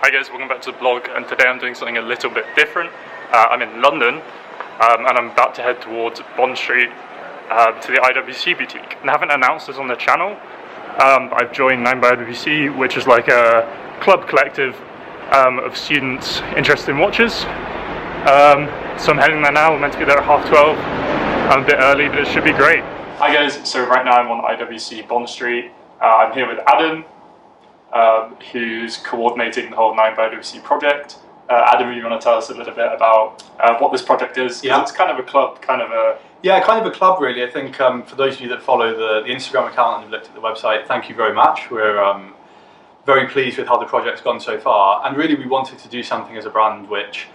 Hi guys, welcome back to the blog, and today I'm doing something a little bit different. I'm in London, and I'm about to head towards Bond Street to the IWC boutique. And I haven't announced this on the channel, but I've joined 9byIWC, which is like a club collective of students interested in watches. So I'm heading there now. We're meant to be there at 12:30. I'm a bit early, but it should be great. Hi guys, so right now I'm on IWC Bond Street. I'm here with Adam, who's coordinating the whole 9byIWC project. Adam, you want to tell us a little bit about what this project is? Yeah. It's kind of a club, kind of a club really. I think for those of you that follow the Instagram account and have looked at the website, thank you very much. We're very pleased with how the project's gone so far, and really we wanted to do something as a brand which,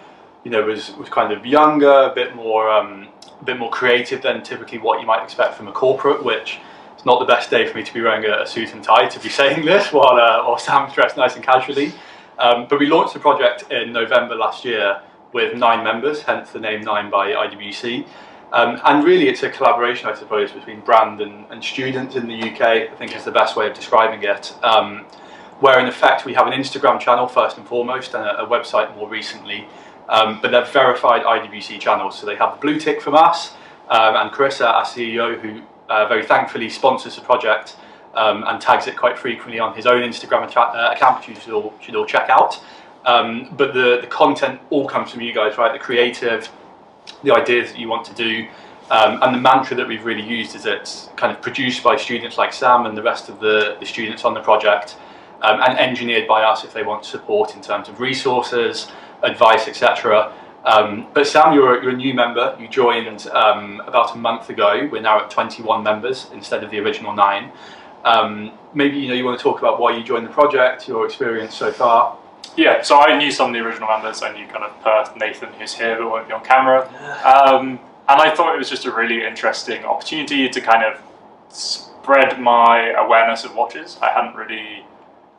you know, was kind of younger, a bit more creative than typically what you might expect from a corporate, which it's not the best day for me to be wearing a suit and tie to be saying this while Sam's dressed nice and casually. But we launched the project in November last year with 9 members, hence the name 9byIWC. And really it's a collaboration, I suppose, between brand and students in the UK, I think is the best way of describing it. Where in effect we have an Instagram channel first and foremost, and a website more recently. But they're verified IWC channels, so they have the blue tick from us, and Chris, our CEO, who very thankfully sponsors the project and tags it quite frequently on his own Instagram account, which you should all check out. But the content all comes from you guys, right? The creative, the ideas that you want to do, and the mantra that we've really used is it's kind of produced by students like Sam and the rest of the students on the project, and engineered by us if they want support in terms of resources, advice, etc. But Sam, you're a new member. You joined about a month ago. We're now at 21 members instead of the original 9. Maybe you want to talk about why you joined the project, your experience so far. Yeah, so I knew some of the original members. I knew kind of Perth, Nathan, who's here but won't be on camera. And I thought it was just a really interesting opportunity to kind of spread my awareness of watches. I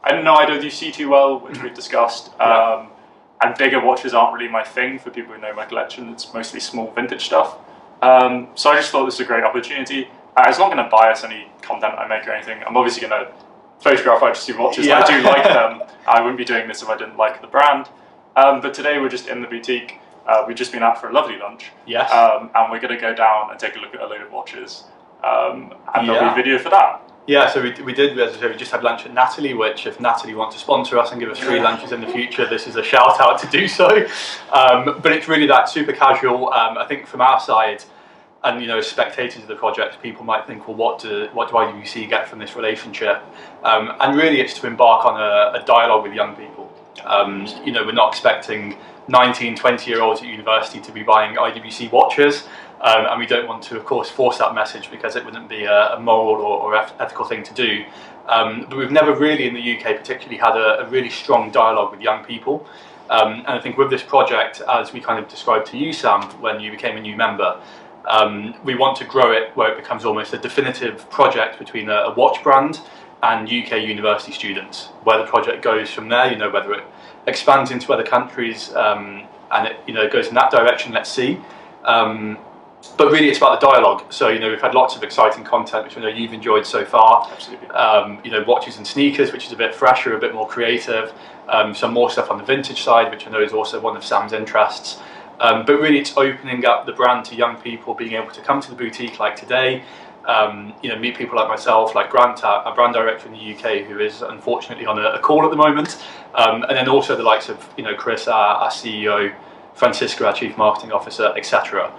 didn't know IWC too well, which we've discussed. And bigger watches aren't really my thing. For people who know my collection, it's mostly small vintage stuff. So I just thought this was a great opportunity. It's not going to bias any content I make or anything. I'm obviously going to photograph IWC watches. I do like them. I wouldn't be doing this if I didn't like the brand. But today we're just in the boutique. We've just been out for a lovely lunch. Yes. And we're going to go down and take a look at a load of watches. And there'll be a video for that. Yeah, so we did, as I said, we just had lunch at Natalie, which if Natalie wants to sponsor us and give us free lunches in the future, this is a shout out to do so. But it's really that super casual. I think from our side, and as spectators of the project, people might think, well, what do IWC get from this relationship? And really it's to embark on a dialogue with young people. We're not expecting 19, 20-year-olds at university to be buying IWC watches. And we don't want to, of course, force that message because it wouldn't be a moral or ethical thing to do. But we've never really, in the UK particularly, had a really strong dialogue with young people. And I think with this project, as we kind of described to you, Sam, when you became a new member, we want to grow it where it becomes almost a definitive project between a watch brand and UK university students. Where the project goes from there, whether it expands into other countries and it goes in that direction, let's see. But really it's about the dialogue. So, we've had lots of exciting content, which I know you've enjoyed so far. Absolutely. Watches and sneakers, which is a bit fresher, a bit more creative. Some more stuff on the vintage side, which I know is also one of Sam's interests. But really it's opening up the brand to young people, being able to come to the boutique like today, meet people like myself, like Grant, our brand director in the UK, who is unfortunately on a call at the moment. And then also the likes of, Chris, our CEO, Francisco, our chief marketing officer, etc.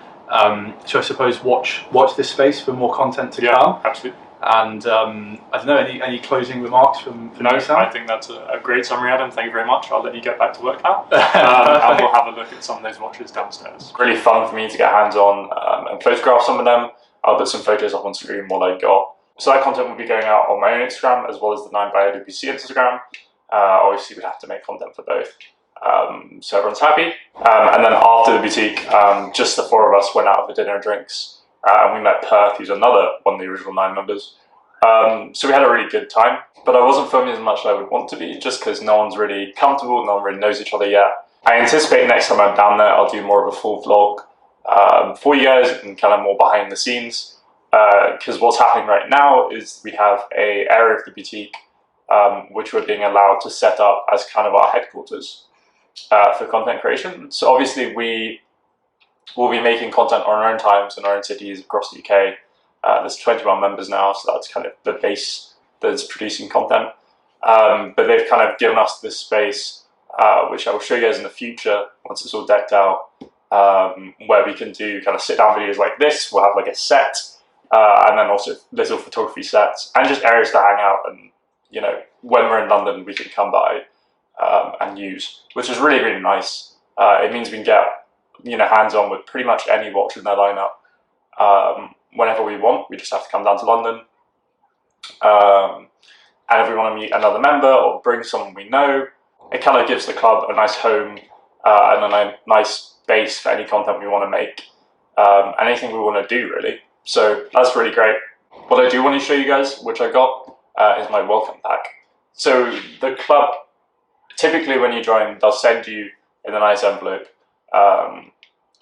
So I suppose watch this space for more content to come. Absolutely. And I don't know, any closing remarks from No, Sam? I think that's a great summary, Adam. Thank you very much. I'll let you get back to work now. And we'll have a look at some of those watches downstairs. Really fun for me to get hands on and photograph some of them. I'll put some photos up on screen while I go. So that content will be going out on my own Instagram as well as the 9byIWC Instagram. Obviously we'd have to make content for both. So everyone's happy. And then after the boutique, just the 4 of us went out for dinner and drinks. And we met Perth, who's another one of the original 9 members. So we had a really good time. But I wasn't filming as much as I would want to be, just because no one's really comfortable, no one really knows each other yet. I anticipate next time I'm down there, I'll do more of a full vlog for you guys and kind of more behind the scenes. Because what's happening right now is we have an area of the boutique which we're being allowed to set up as kind of our headquarters for content creation. So obviously we will be making content on our own times in our own cities across the UK. There's 21 members now, so that's kind of the base that's producing content. But they've kind of given us this space, which I will show you guys in the future once it's all decked out, where we can do kind of sit-down videos like this. We'll have like a set, and then also little photography sets, and just areas to hang out. And you know, when we're in London, we can come by and use, which is really, really nice. It means we can get hands-on with pretty much any watch in their lineup whenever we want. We just have to come down to London. And if we want to meet another member or bring someone we know, it kind of gives the club a nice home and a nice base for any content we want to make, anything we want to do really. So that's really great. What I do want to show you guys, which I got, is my welcome pack. So the club, typically when you join, they'll send you in a nice envelope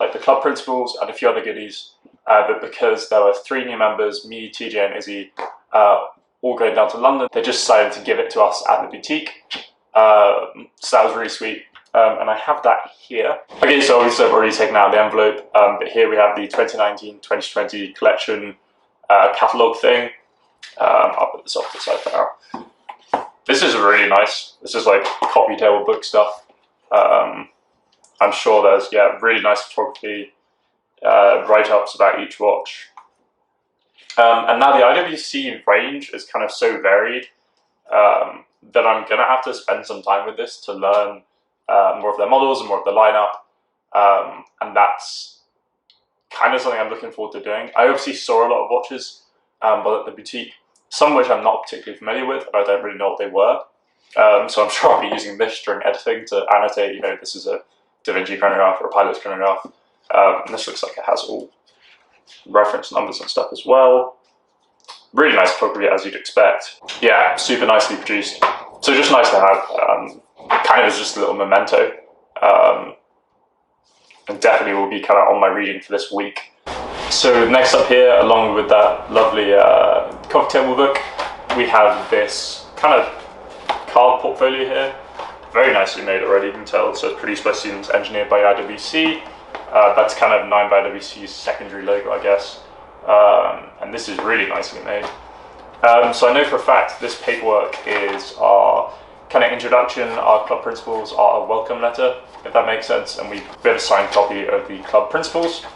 like the club principles and a few other goodies. But because there were 3 new members, me, TJ and Izzy, all going down to London, they just decided to give it to us at the boutique. So that was really sweet. And I have that here. Okay, so obviously I've already taken out the envelope, but here we have the 2019-2020 collection catalogue thing. I'll put this off to the side for now. This is really nice. This is like coffee table book stuff. I'm sure there's really nice photography, write-ups about each watch. And now the IWC range is kind of so varied that I'm going to have to spend some time with this to learn more of their models and more of the lineup. And that's kind of something I'm looking forward to doing. I obviously saw a lot of watches but at the boutique, some of which I'm not particularly familiar with, and I don't really know what they were. So I'm sure I'll be using this during editing to annotate, this is a Da Vinci chronograph or a Pilot's chronograph. And this looks like it has all reference numbers and stuff as well. Really nice photography, as you'd expect. Yeah, super nicely produced. So just nice to have, kind of as just a little memento. And definitely will be kind of on my reading for this week. So next up here, along with that lovely coffee table book, we have this kind of card portfolio here. Very nicely made already, you can tell. So it's produced by students, engineered by IWC. That's kind of 9byIWC's secondary logo, I guess. And this is really nicely made. So I know for a fact this paperwork is our kind of introduction, our club principles, our welcome letter, if that makes sense. And we have a signed copy of the club principles.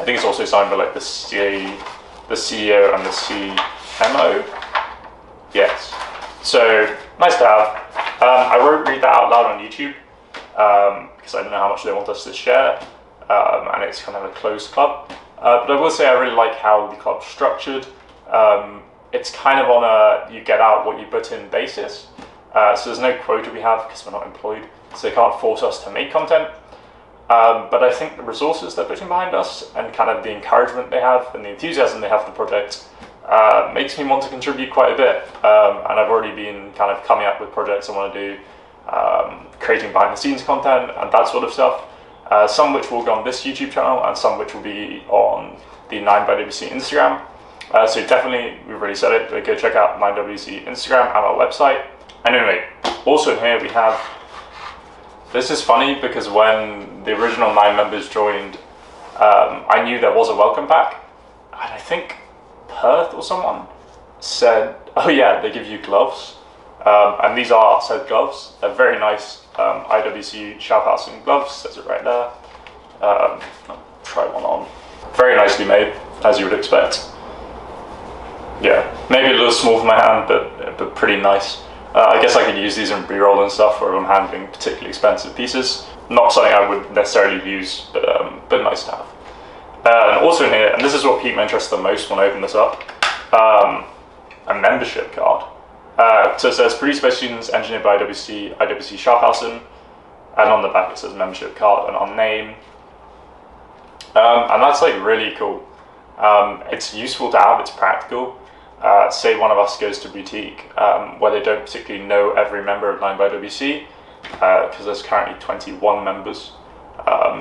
I think it's also signed by like the CEO and the CMO. Yes. So nice to have. I won't read that out loud on YouTube because I don't know how much they want us to share, and it's kind of a closed club. But I will say I really like how the club's structured. It's kind of on a you get out what you put in basis. So there's no quota we have because we're not employed, so they can't force us to make content. But I think the resources they're putting behind us and kind of the encouragement they have and the enthusiasm they have for the project makes me want to contribute quite a bit. And I've already been kind of coming up with projects I want to do, creating behind the scenes content and that sort of stuff. Some which will go on this YouTube channel and some which will be on the 9byIWC Instagram. So definitely, we've already said it, but go check out 9byIWC Instagram and our website. And anyway, also in here we have, this is funny because when the original 9 members joined, I knew there was a welcome pack. And I think Perth or someone said, oh yeah, they give you gloves. And these are said gloves. They're very nice IWC Schaffhausen gloves, says it right there. I'll try one on. Very nicely made, as you would expect. Yeah, maybe a little small for my hand, but pretty nice. I guess I could use these in B-roll and stuff where I'm handling particularly expensive pieces. Not something I would necessarily use, but nice to have. And also in here, and this is what piqued my interest the most when I opened this up, a membership card. So it says produced by students, engineered by IWC Schaffhausen, and on the back it says membership card and our name. And that's like really cool. It's useful to have, it's practical. Say one of us goes to boutique where they don't particularly know every member of 9byIWC, because there's currently 21 members.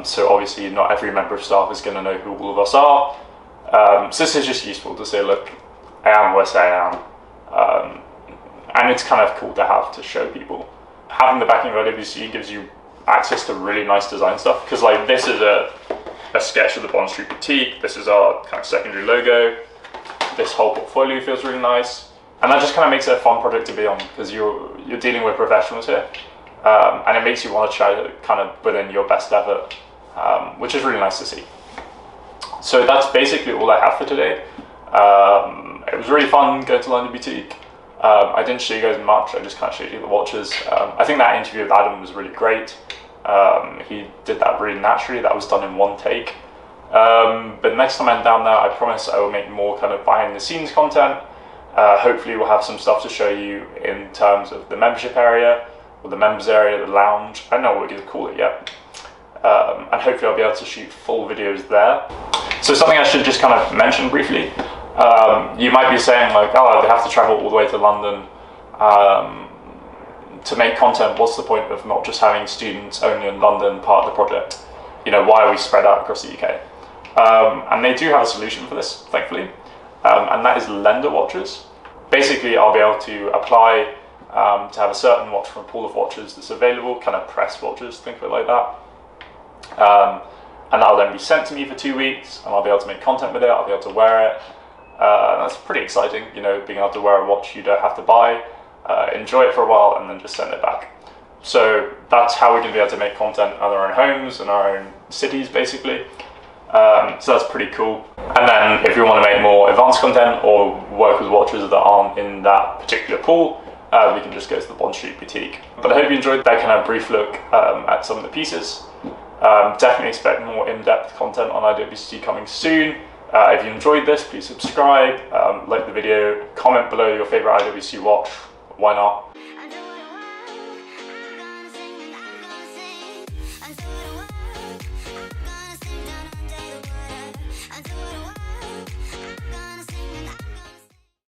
So obviously not every member of staff is going to know who all of us are. So this is just useful to say, look, I am who I say I am. and it's kind of cool to have to show people. Having the backing of IWC gives you access to really nice design stuff, because like this is a sketch of the Bond Street boutique, this is our kind of secondary logo, this whole portfolio feels really nice, and that just kind of makes it a fun project to be on, because you're dealing with professionals here, and it makes you want to try to kind of put in your best effort, which is really nice to see. So that's basically all I have for today. It was really fun going to London Boutique. I didn't show you guys much, I just kind of showed you the watches. I think that interview with Adam was really great. He did that really naturally, that was done in one take. But next time I'm down there, I promise I will make more kind of behind the scenes content. Hopefully we'll have some stuff to show you in terms of the membership area, or the members area, the lounge, I don't know what we're going to call it yet. And hopefully I'll be able to shoot full videos there. So something I should just kind of mention briefly, you might be saying like, oh, they have to travel all the way to London to make content. What's the point of not just having students only in London part of the project? You know, why are we spread out across the UK? And they do have a solution for this, thankfully, and that is lender watches. Basically, I'll be able to apply to have a certain watch from a pool of watches that's available, kind of press watches, think of it like that. And that'll then be sent to me for 2 weeks, and I'll be able to make content with it, I'll be able to wear it. That's pretty exciting, you know, being able to wear a watch you don't have to buy, enjoy it for a while, and then just send it back. So that's how we're going to be able to make content in our own homes and our own cities, basically. So that's pretty cool. And then if you want to make more advanced content or work with watches that aren't in that particular pool, we can just go to the Bond Street Boutique. But I hope you enjoyed that kind of brief look at some of the pieces. Definitely expect more in-depth content on IWC coming soon. If you enjoyed this, please subscribe, like the video, comment below your favorite IWC watch. Why not? I do what I want, I'm gonna sing, I'm gonna sing.